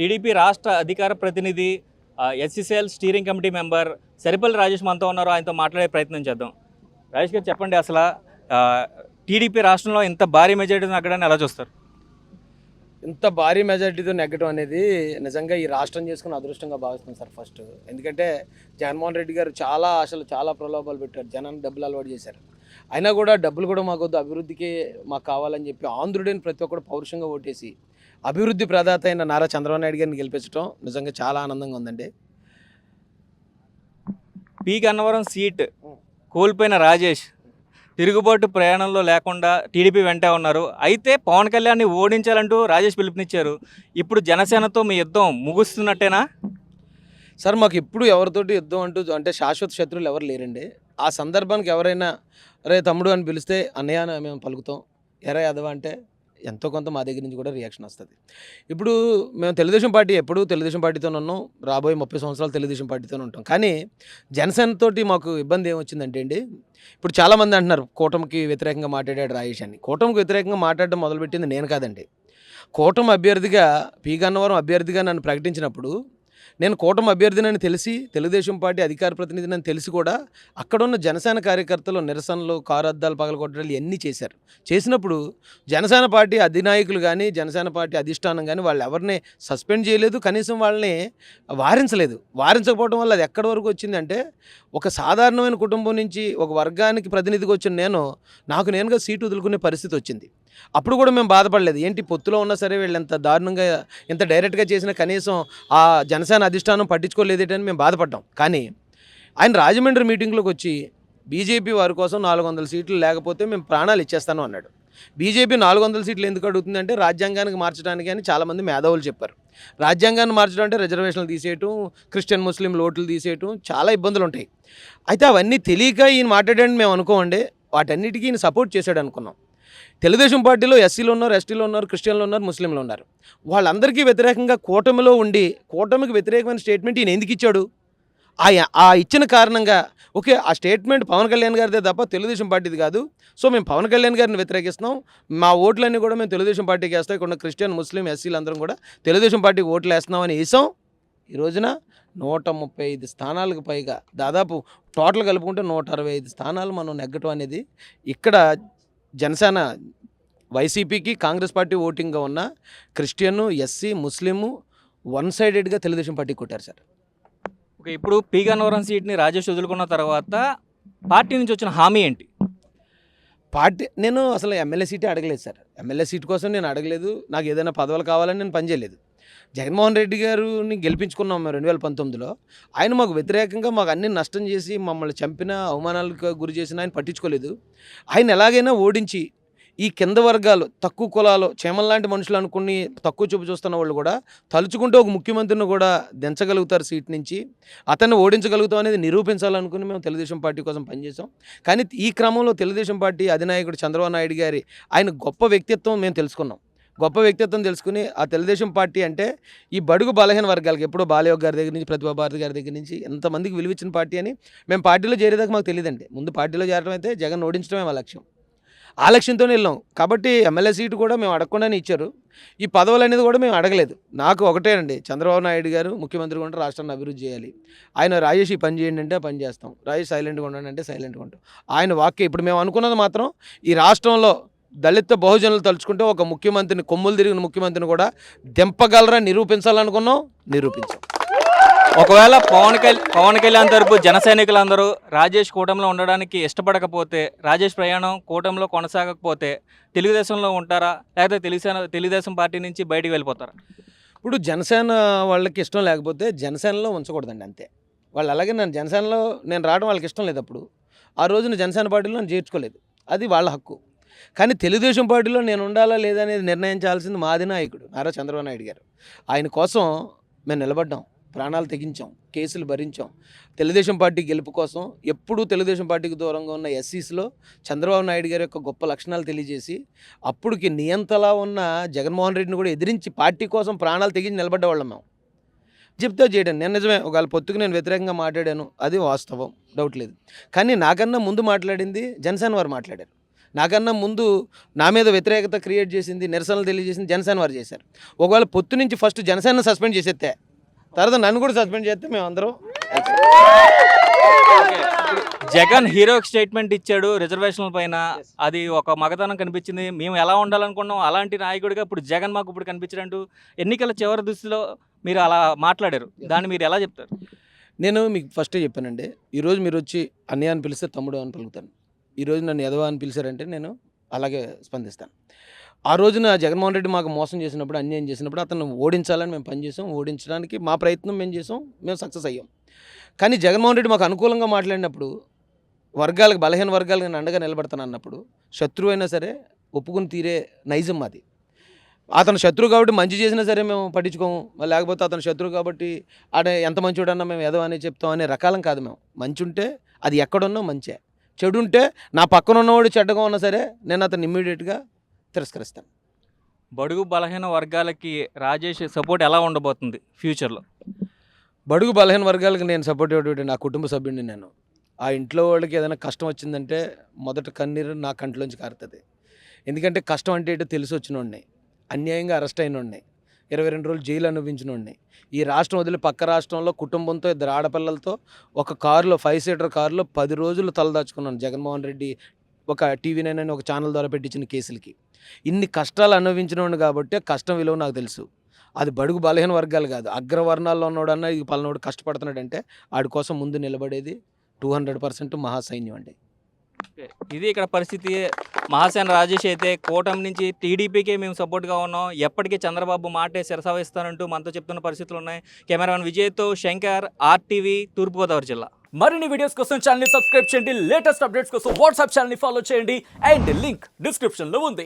TDP రాష్ట్ర అధికార ప్రతినిధి SCCL steering committee member Saripalli Rajesh మనతో ఉన్నారు. ఆయనతో మాట్లాడే ప్రయత్నం చేద్దాం. రాజేష్ గారు చెప్పండి, అసలు టీడీపీ రాష్ట్రంలో ఇంత భారీ మెజారిటీ నగ్గడాన్ని ఎలా చూస్తారు? ఇంత భారీ మెజారిటీతో నెగ్గడం అనేది నిజంగా ఈ రాష్ట్రం చేసుకున్న అదృష్టంగా భావిస్తుంది సార్. ఫస్ట్ ఎందుకంటే జగన్మోహన్ రెడ్డి గారు చాలా ఆశలు, చాలా ప్రలోభాలు పెట్టారు, జనాన్ని డబ్బులు అలవాటు చేశారు. అయినా కూడా డబ్బులు కూడా మాకొద్దు, అభివృద్ధికి మాకు కావాలని చెప్పి ఆంధ్రుడిని ప్రతి ఒక్కరు పౌరుషంగా ఓటేసి అభివృద్ధి ప్రదాత అయిన నారా చంద్రబాబు నాయుడు గారిని గెలిపించడం నిజంగా చాలా ఆనందంగా ఉందండి. పి గన్నవరం సీట్ కోల్పోయిన రాజేష్ తిరుగుబాటు ప్రయాణంలో లేకుండా టీడీపీ వెంటే ఉన్నారు. అయితే పవన్ కళ్యాణ్ని ఓడించాలంటూ రాజేష్ పిలుపునిచ్చారు. ఇప్పుడు జనసేనతో మీ యుద్ధం ముగుస్తున్నట్టేనా? సార్ మాకు ఎప్పుడు ఎవరితోటి యుద్ధం అంటూ అంటే శాశ్వత శత్రువులు ఎవరు లేరండి. ఆ సందర్భానికి ఎవరైనా అరే తమ్ముడు అని పిలిస్తే అన్నయ్య అని మేము పలుకుతాం, ఎరా యాదవ అంటే ఎంతో కొంత మా దగ్గర నుంచి కూడా రియాక్షన్ వస్తుంది. ఇప్పుడు మేము తెలుగుదేశం పార్టీ ఎప్పుడు తెలుగుదేశం పార్టీతోనే ఉన్నాం, రాబోయే 30 సంవత్సరాలు తెలుగుదేశం పార్టీతోనే ఉంటాం. కానీ జనసేనతోటి మాకు ఇబ్బంది ఏమొచ్చిందంటే అండి, ఇప్పుడు చాలామంది అంటున్నారు కూటమికి వ్యతిరేకంగా మాట్లాడాడు రాజేష్ అని. కూటమికి వ్యతిరేకంగా మాట్లాడడం మొదలుపెట్టింది నేను కాదండి. కూటమి అభ్యర్థిగా పి గన్నవరం అభ్యర్థిగా నన్ను ప్రకటించినప్పుడు నేను కూటమి అభ్యర్థినని తెలిసి, తెలుగుదేశం పార్టీ అధికార ప్రతినిధిని తెలిసి కూడా అక్కడున్న జనసేన కార్యకర్తలు నిరసనలు, కారు అద్దాలు పగలగొట్టడాలు ఇవన్నీ చేశారు. చేసినప్పుడు జనసేన పార్టీ అధినాయకులు కానీ, జనసేన పార్టీ అధిష్టానం కానీ వాళ్ళు ఎవరిని సస్పెండ్ చేయలేదు, కనీసం వాళ్ళని వారించలేదు. వారించకపోవడం వల్ల అది ఎక్కడి వరకు వచ్చిందంటే, ఒక సాధారణమైన కుటుంబం నుంచి ఒక వర్గానికి ప్రతినిధిగా వచ్చిన నాకు నేనుగా సీటు వదులుకునే పరిస్థితి వచ్చింది. అప్పుడు కూడా మేము బాధపడలేదు. ఏంటి పొత్తులో ఉన్నా సరే వీళ్ళు ఎంత దారుణంగా, ఎంత డైరెక్ట్గా చేసినా కనీసం ఆ జనసేన అధిష్టానం పట్టించుకోలేదేటని మేము బాధపడ్డాం. కానీ ఆయన రాజమండ్రి మీటింగ్లోకి వచ్చి బీజేపీ వారి కోసం 400 సీట్లు లేకపోతే మేము ప్రాణాలు ఇచ్చేస్తాను అన్నాడు. బీజేపీ 400 సీట్లు ఎందుకు అడుగుతుందంటే రాజ్యాంగానికి మార్చడానికి అని చాలామంది మేధావులు చెప్పారు. రాజ్యాంగాన్ని మార్చడం అంటే రిజర్వేషన్లు తీసేయటం, క్రిస్టియన్ ముస్లిం లోట్లు తీసేయటం, చాలా ఇబ్బందులు ఉంటాయి. అయితే అవన్నీ తెలియక ఈయన మాట్లాడాడని మేము అనుకోండి, వాటన్నిటికీ ఈయన సపోర్ట్ చేశాడు అనుకున్నాం. తెలుగుదేశం పార్టీలో ఎస్సీలు ఉన్నారు, ఎస్టీలు ఉన్నారు, క్రిస్టియన్లు ఉన్నారు, ముస్లింలు ఉన్నారు. వాళ్ళందరికీ వ్యతిరేకంగా కూటమిలో ఉండి కూటమికి వ్యతిరేకమైన స్టేట్మెంట్ ఈయన ఎందుకు ఇచ్చాడు? ఆ ఇచ్చిన కారణంగా ఓకే, ఆ స్టేట్మెంట్ పవన్ కళ్యాణ్ గారిదే తప్ప తెలుగుదేశం పార్టీది కాదు. సో మేము పవన్ కళ్యాణ్ గారిని వ్యతిరేకిస్తున్నాం, మా ఓట్లన్నీ కూడా మేము తెలుగుదేశం పార్టీకి వేస్తాం, ఇక్కడ క్రిస్టియన్, ముస్లిం, ఎస్సీలు అందరం కూడా తెలుగుదేశం పార్టీకి ఓట్లు వేస్తున్నామని వేసాం. ఈ రోజున 135 స్థానాలకు పైగా, దాదాపు టోటల్ కలుపుకుంటే 165 స్థానాలు మనం నెగ్గటం అనేది ఇక్కడ జనసేన వైసీపీకి, కాంగ్రెస్ పార్టీ ఓటింగ్గా ఉన్న క్రిస్టియన్, ఎస్సీ, ముస్లిము వన్ సైడెడ్గా తెలుగుదేశం పార్టీకి కొట్టారు సార్. ఓకే, ఇప్పుడు పి గన్నవరం సీట్ని రాజేష్ వదులుకున్న తర్వాత పార్టీ నుంచి వచ్చిన హామీ ఏంటి? నేను అసలు ఎమ్మెల్యే సీటే అడగలేదు సార్. ఎమ్మెల్యే సీట్ కోసం నేను అడగలేదు. నాకు ఏదైనా పదవులు కావాలని నేను పనిచేయలేదు. జగన్మోహన్ రెడ్డి గారిని గెలిపించుకున్నాం మేము 2019లో. ఆయన మాకు వ్యతిరేకంగా మాకు అన్ని నష్టం చేసి మమ్మల్ని చంపిన, అవమానాలకు గురి చేసిన ఆయన పట్టించుకోలేదు. ఆయన ఎలాగైనా ఓడించి ఈ కింద వర్గాలు, తక్కువ కులాలు, చేమల్లాంటి మనుషులు అనుకుని తక్కువ చూపు చూస్తున్న వాళ్ళు కూడా తలుచుకుంటే ఒక ముఖ్యమంత్రిని కూడా దించగలుగుతారు సీట్ నుంచి, అతన్ని ఓడించగలుగుతాం అనేది నిరూపించాలనుకుని మేము తెలుగుదేశం పార్టీ కోసం పనిచేసాం. కానీ ఈ క్రమంలో తెలుగుదేశం పార్టీ అధినాయకుడు చంద్రబాబు నాయుడు గారి ఆయన గొప్ప వ్యక్తిత్వం మేము తెలుసుకున్నాం. గొప్ప వ్యక్తిత్వం తెలుసుకుని ఆ తెలుగుదేశం పార్టీ అంటే ఈ బడుగు బలహీన వర్గాలకి ఎప్పుడో బాలయోగ్ గారి దగ్గర నుంచి, ప్రతిభా భారతి గారి దగ్గర నుంచి ఎంతమందికి విలువిచ్చిన పార్టీ అని మేము పార్టీలో చేరేదాకా మాకు తెలియదండి. ముందు పార్టీలో చేరడం అయితే జగన్ ఓడించడమే మా లక్ష్యం. ఆ లక్ష్యంతోనే వెళ్ళాం. కాబట్టి ఎమ్మెల్యే సీటు కూడా మేము అడగకుండానే ఇచ్చారు. ఈ పదవులు అనేది కూడా మేము అడగలేదు. నాకు ఒకటే అండి, చంద్రబాబు నాయుడు గారు ముఖ్యమంత్రిగా ఉంటే రాష్ట్రాన్ని అభివృద్ధి చేయాలి. ఆయన రాజేష్ ఈ పని చేయండి అంటే పని చేస్తాం, రాజేష్ సైలెంట్గా ఉండండి అంటే సైలెంట్గా ఉంటాం. ఆయన వాక్య ఇప్పుడు మేము అనుకున్నది మాత్రం ఈ రాష్ట్రంలో దళిత బహుజనులు తలుచుకుంటే ఒక ముఖ్యమంత్రిని, కొమ్ములు తిరిగిన ముఖ్యమంత్రిని కూడా దింపగలరా నిరూపించాలనుకున్నాం, నిరూపించాం. ఒకవేళ పవన్ కళ్యాణ్ తరపు జన సైనికులందరూ రాజేష్ కూటమిలో ఉండడానికి ఇష్టపడకపోతే, రాజేష్ ప్రయాణం కూటమిలో కొనసాగకపోతే తెలుగుదేశంలో ఉంటారా, లేకపోతే తెలుగుదేశం పార్టీ నుంచి బయటికి వెళ్ళిపోతారా? ఇప్పుడు జనసేన వాళ్ళకి ఇష్టం లేకపోతే జనసేనలో ఉంచకూడదండి, అంతే. వాళ్ళు అలాగే జనసేనలో నేను రావడం వాళ్ళకి ఇష్టం లేదు. అప్పుడు ఆ రోజున జనసేన పార్టీలో నన్ను చేర్చుకోలేదు, అది వాళ్ళ హక్కు. కానీ తెలుగుదేశం పార్టీలో నేను ఉండాలా లేదా అనేది నిర్ణయించాల్సింది మా అధినాయకుడు నారా చంద్రబాబు నాయుడు గారు. ఆయన కోసం మేము నిలబడ్డాం, ప్రాణాలు తెగించాం, కేసులు భరించాం. తెలుగుదేశం పార్టీ గెలుపు కోసం ఎప్పుడూ తెలుగుదేశం పార్టీకి దూరంగా ఉన్న ఎస్సీస్లో చంద్రబాబు నాయుడు గారి యొక్క గొప్ప లక్షణాలు తెలియజేసి అప్పుడుకి నియంతలా ఉన్న జగన్మోహన్ రెడ్డిని కూడా ఎదిరించి పార్టీ కోసం ప్రాణాలు తెగించి నిలబడ్డవాళ్ళం మేము. చెప్తే చేయడం నేను నిజమే, ఒకవేళ పొత్తుకు నేను వ్యతిరేకంగా మాట్లాడాను, అది వాస్తవం, డౌట్ లేదు. కానీ నాకన్నా ముందు మాట్లాడింది జనసేన వారు మాట్లాడారు. నాకన్నా ముందు నా మీద వ్యతిరేకత క్రియేట్ చేసింది, నిరసనలు తెలియజేసింది జనసేన వారు చేశారు. ఒకవేళ పొత్తు నుంచి ఫస్ట్ జనసేన సస్పెండ్ చేసేస్తే తర్వాత నన్ను కూడా సస్పెండ్ చేస్తే మేము అందరం జగన్ హీరోకి స్టేట్మెంట్ ఇచ్చాడు రిజర్వేషన్ల పైన, అది ఒక మగతనం కనిపించింది. మేము ఎలా ఉండాలనుకున్నాం అలాంటి నాయకుడిగా ఇప్పుడు జగన్ మాకు ఇప్పుడు కనిపించాడంటూ ఎన్నికల చివరి దృష్టిలో మీరు అలా మాట్లాడారు. దాన్ని మీరు ఎలా చెప్తారు? నేను మీకు ఫస్టే చెప్పానండి, ఈరోజు మీరు వచ్చి అన్నయ్య అని పిలిస్తే తమ్ముడు అని పలుకుతాను. ఈరోజు నన్ను ఎదవ అని పిలిచారంటే నేను అలాగే స్పందిస్తాను. ఆ రోజున జగన్మోహన్ రెడ్డి మాకు మోసం చేసినప్పుడు, అన్యాయం చేసినప్పుడు అతను ఓడించాలని మేము పనిచేసాం. ఓడించడానికి మా ప్రయత్నం మేము చేసాం, మేము సక్సెస్ అయ్యాం. కానీ జగన్మోహన్ రెడ్డి మాకు అనుకూలంగా మాట్లాడినప్పుడు, వర్గాలకు బలహీన వర్గాలకు నేను అండగా నిలబడతాను అన్నప్పుడు, శత్రువు అయినా సరే ఒప్పుకుని తీరే నైజం అది. అతను శత్రువు కాబట్టి మంచి చేసినా సరే మేము పట్టించుకోము, లేకపోతే అతను శత్రువు కాబట్టి ఆడ ఎంత మంచివాడన్నా మేము ఏదో అని చెప్తాం అనే రకాలం కాదు. మేము మంచి ఉంటే అది ఎక్కడున్నా మంచే, చెడు ఉంటే నా పక్కన ఉన్నవాడు చెడ్డగా ఉన్నా సరే నేను అతను ఇమ్మీడియట్గా తిరస్కరిస్తాను. బడుగు బలహీన వర్గాలకి రాజేష్ సపోర్ట్ ఎలా ఉండబోతుంది ఫ్యూచర్లో? బడుగు బలహీన వర్గాలకు నేను సపోర్ట్ ఇవ్వడం నా కుటుంబ సభ్యుడిని. నేను ఆ ఇంట్లో వాళ్ళకి ఏదైనా కష్టం వచ్చిందంటే మొదట కన్నీరు నా కంట్లోంచి కారుతుంది. ఎందుకంటే కష్టం అంటే ఏంటో తెలిసి వచ్చినోడిని, అన్యాయంగా అరెస్ట్ అయినోడిని, 22 రోజులు జైలు అనుభవించినోడిని, ఈ రాష్ట్రం వదిలి పక్క రాష్ట్రంలో కుటుంబంతో 2 ఆడపిల్లలతో ఒక కారులో 5 సీటర్ కారులో 10 రోజులు తలదాచుకున్నాను. జగన్మోహన్ రెడ్డి ఒక టీవీ9 అని ఒక ఛానల్ ద్వారా పెట్టించిన కేసులకి ఇన్ని కష్టాలు అనుభవించినోడు కాబట్టి కష్టం విలువ నాకు తెలుసు. అది బడుగు బలహీన వర్గాలు కాదు, అగ్రవర్ణాల్లో ఉన్నోడన్నా ఈ పలానోడు కష్టపడుతున్నాడంటే ఆడి కోసం ముందు నిలబడేది 200% మహాసైన్యం అండి. ఇది ఇక్కడ పరిస్థితి. మహాసేన రాజేష్ అయితే కూటమి నుంచి టీడీపీకే మేము సపోర్ట్గా ఉన్నాం, ఎప్పటికీ చంద్రబాబు మాటే శిరసావహిస్తానంటూ మనతో చెప్తున్న పరిస్థితులు ఉన్నాయి. కెమెరామెన్ విజయ్తో శంకర్, RTV, తూర్పుగోదావరి జిల్లా. మరిన్ని వీడియోస్ కోసం ఛానల్ ని సబ్స్క్రైబ్ చేయండి, లేటెస్ట్ అప్డేట్స్ కోసం వాట్సాప్ ఛానల్ ని ఫాలో చేయండి అండ్ లింక్ డిస్క్రిప్షన్ లో ఉంది.